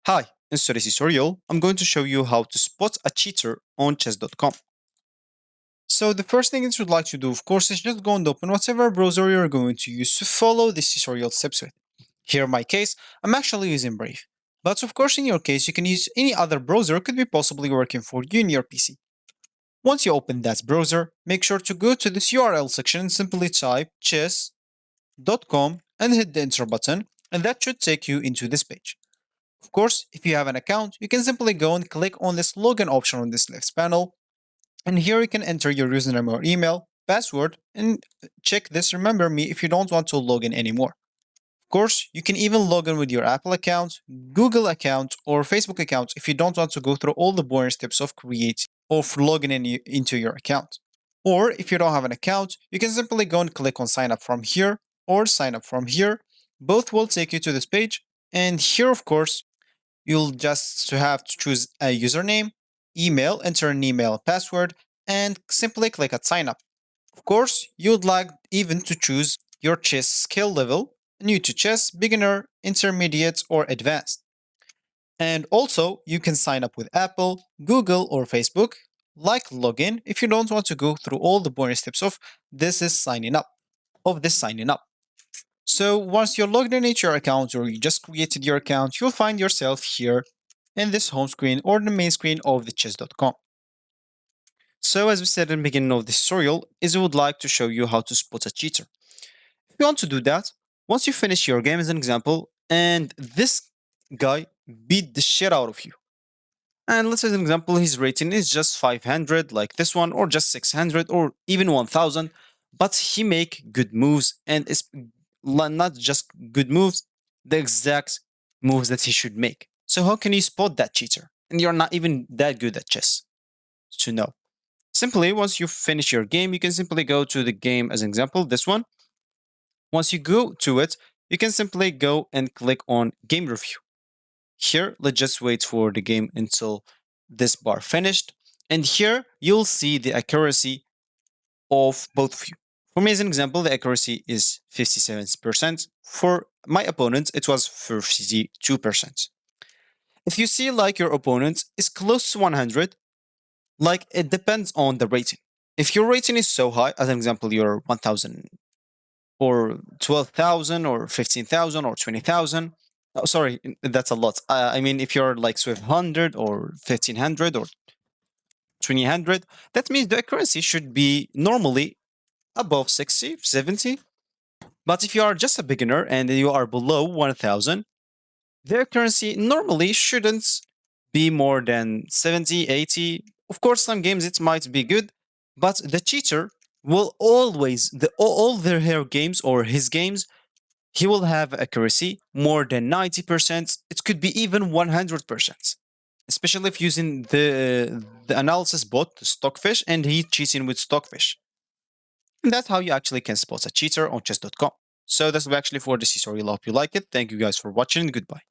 Hi, in today's tutorial, I'm going to show you how to spot a cheater on chess.com. So the first thing that you'd like to do, of course, is just go and open whatever browser you're going to use to follow this tutorial steps with. Here in my case, I'm actually using Brave. But of course, in your case, you can use any other browser could be possibly working for you in your PC. Once you open that browser, make sure to go to this URL section and simply type chess.com and hit the enter button, and that should take you into this page. Of course, if you have an account, you can simply go and click on this login option on this left panel, and here you can enter your username or email, password, and check this remember me if you don't want to log in anymore. Of course, you can even log in with your Apple account, Google account, or Facebook account if you don't want to go through all the boring steps of logging into your account. Or if you don't have an account, you can simply go and click on sign up from here or sign up from here. Both will take you to this page, and here, of course, you'll just have to choose a username, email, enter an email password, and simply click at sign up. Of course, you'd like even to choose your chess skill level, new to chess, beginner, intermediate, or advanced. And also, you can sign up with Apple, Google, or Facebook, like login if you don't want to go through all the boring steps of signing up. So once you're logged in into your account or you just created your account, you'll find yourself here in this home screen or the main screen of the chess.com. So as we said in the beginning of this tutorial, is we would like to show you how to spot a cheater. If you want to do that, once you finish your game as an example, and this guy beat the shit out of you. And let's say as an example, his rating is just 500 like this one, or just 600, or even 1000, but he make good moves, and it's not just good moves, the exact moves that he should make. So how can you spot that cheater? And you're not even that good at chess to know. Simply, once you finish your game, you can simply go to the game as an example, this one. Once you go to it, you can simply go and click on game review. Here, let's just wait for the game until this bar finished. And here, you'll see the accuracy of both of you. For me, as an example, the accuracy is 57%. For my opponent, it was 52%. If you see like your opponent is close to 100, like it depends on the rating. If your rating is so high, as an example, you're 1000 or 12,000 or 15,000 or 20,000. Oh, sorry, that's a lot. I mean, if you're like 1200 or 1500 or 2000, that means the accuracy should be normally above 60, 70. But if you are just a beginner and you are below 1000, their currency normally shouldn't be more than 70, 80. Of course, some games it might be good, but the cheater will always, all their games or his games, he will have accuracy more than 90%. It could be even 100%, especially if using the analysis bot, the Stockfish, and he cheating with Stockfish. And that's how you actually can spot a cheater on chess.com. So that's actually for this tutorial. I hope you like it. Thank you guys for watching. Goodbye.